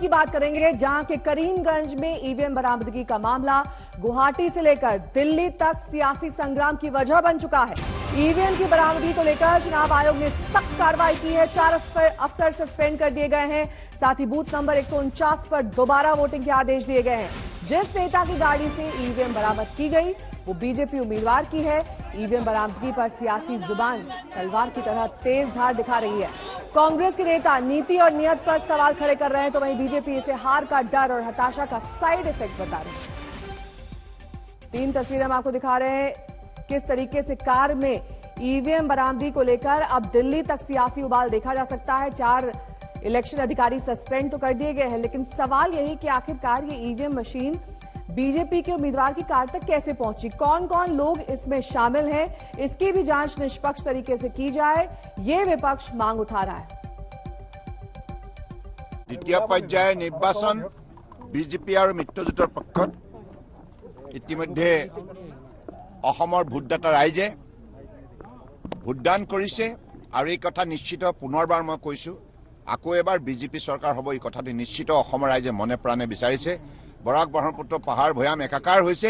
की बात करेंगे, जहां के करीमगंज में ईवीएम बरामदगी का मामला गुवाहाटी से लेकर दिल्ली तक सियासी संग्राम की वजह बन चुका है। ईवीएम की बरामदगी को लेकर चुनाव आयोग ने सख्त कार्रवाई की है। 4 अफसर सस्पेंड कर दिए गए हैं। साथ ही बूथ नंबर 149 पर दोबारा वोटिंग के आदेश दिए गए हैं। जिस नेता की गाड़ी से ईवीएम बरामद की गई वो बीजेपी उम्मीदवार की है। ईवीएम बरामदगी पर सियासी जुबान तलवार की तरह तेज धार दिखा रही है। कांग्रेस के नेता नीति और नियत पर सवाल खड़े कर रहे हैं, तो वहीं बीजेपी इसे हार का डर और हताशा का साइड इफेक्ट बता रही है। 3 तस्वीरें हम आपको दिखा रहे हैं, किस तरीके से कार में ईवीएम बरामदगी को लेकर अब दिल्ली तक सियासी उबाल देखा जा सकता है। 4 इलेक्शन अधिकारी सस्पेंड तो कर दिए गए हैं, लेकिन सवाल यही कि आखिरकार ये ईवीएम मशीन बीजेपी के उम्मीदवार की कार तक कैसे पहुंची, कौन कौन लोग इसमें शामिल हैं, इसकी भी जांच निष्पक्ष तरीके से की जाए, ये विपक्ष मांग उठा रहा है। द्वितीय पर्याय निर्वाचन बीजेपी और मित्रजोटर पक्षत इतिमध्ये অসমৰ ভোটদাতা ৰাইজে ভোটদান কৰিছে আৰু এই কথা নিশ্চিত পুনৰবাৰ মই কৈছো আকৌ এবাৰ বিজেপি চৰকাৰ হ'ব এই কথাটো নিশ্চিত অসমৰ ৰাইজে মনে প্ৰাণে বিচাৰিছে। বৰাক ব্ৰহ্মপুত্ৰ পাহাৰ ভৈয়াম একাকাৰ হৈছে,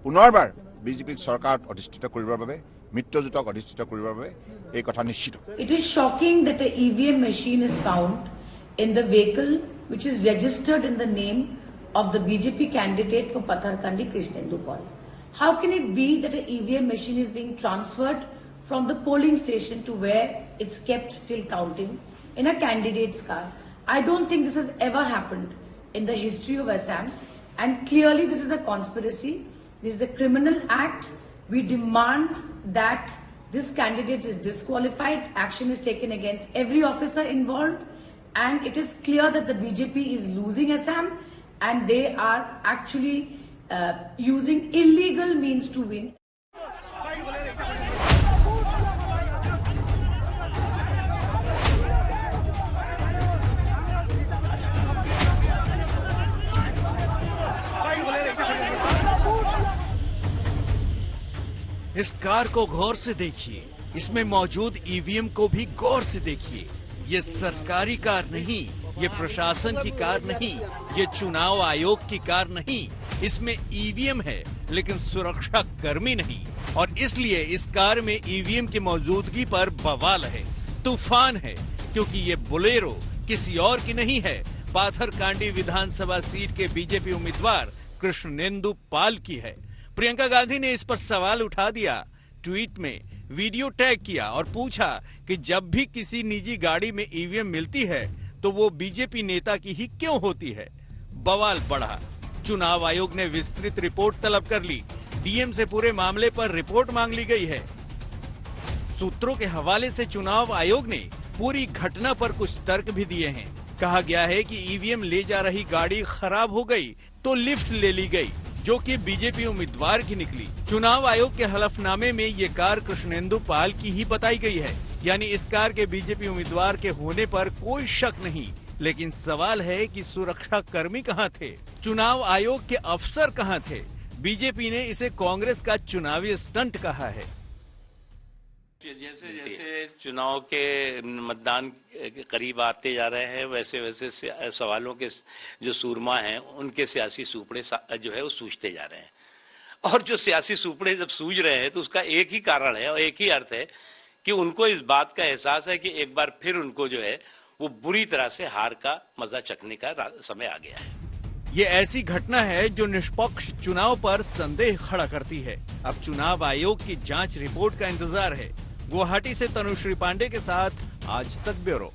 পুনৰবাৰ বিজেপি চৰকাৰত অধিষ্ঠিত কৰিবৰ বাবে মিত্ৰজোঁটক অধিষ্ঠিত কৰিবৰ বাবে এই কথা নিশ্চিত। It is shocking that a EVM machine is found in the vehicle which is registered in the name of the BJP candidate for Patharkandi Krishnendu Paul. How can it be that an EVM machine is being transferred from the polling station to where it's kept till counting in a candidate's car? I don't think this has ever happened in the history of Assam, and clearly this is a conspiracy. This is a criminal act. We demand that this candidate is disqualified. Action is taken against every officer involved, and it is clear that the BJP is losing Assam and they are actually using illegal means to win. इस car को गौर से देखिए, इसमें मौजूद EVM को भी गौर से देखिए। ये सरकारी कार नहीं, ये प्रशासन की कार नहीं, ये चुनाव आयोग की कार नहीं, इसमें ईवीएम है लेकिन सुरक्षा कर्मी नहीं। और इसलिए इस कार में ईवीएम की मौजूदगी पर बवाल है, तूफान है, क्योंकि ये बोलेरो किसी और की नहीं है, पाथरकांडी विधानसभा सीट के बीजेपी उम्मीदवार कृष्णेंदु पाल की है। प्रियंका गांधी ने इस पर सवाल उठा दिया, ट्वीट में वीडियो टैग किया और पूछा कि जब भी किसी निजी गाड़ी में ईवीएम मिलती है तो वो बीजेपी नेता की ही क्यों होती है। बवाल बढ़ा, चुनाव आयोग ने विस्तृत रिपोर्ट तलब कर ली। डीएम से पूरे मामले पर रिपोर्ट मांग ली गई है। सूत्रों के हवाले से चुनाव आयोग ने पूरी घटना पर कुछ तर्क भी दिए हैं। कहा गया है कि ईवीएम ले जा रही गाड़ी खराब हो गई तो लिफ्ट ले ली गई, जो कि बीजेपी उम्मीदवार की निकली। चुनाव आयोग के हलफनामे में ये कार कृष्णेंदु पाल की ही बताई गई है, यानी इस कार के बीजेपी उम्मीदवार के होने पर कोई शक नहीं। लेकिन सवाल है कि सुरक्षा कर्मी कहां थे, चुनाव आयोग के अफसर कहां थे। बीजेपी ने इसे कांग्रेस का चुनावी स्टंट कहा है। जैसे जैसे चुनाव के मतदान करीब आते जा रहे हैं, वैसे वैसे सवालों के जो सूरमा हैं उनके सियासी सूपड़े जो है वो सूझते जा रहे हैं। और जो सियासी सूपड़े जब सूझ रहे हैं तो उसका एक ही कारण है और एक ही अर्थ है कि उनको इस बात का एहसास है कि एक बार फिर उनको जो है वो बुरी तरह से हार का मजा चखने का समय आ गया है। ये ऐसी घटना है जो निष्पक्ष चुनाव पर संदेह खड़ा करती है। अब चुनाव आयोग की जांच रिपोर्ट का इंतजार है। गुवाहाटी से तनुश्री पांडे के साथ आज तक ब्यूरो।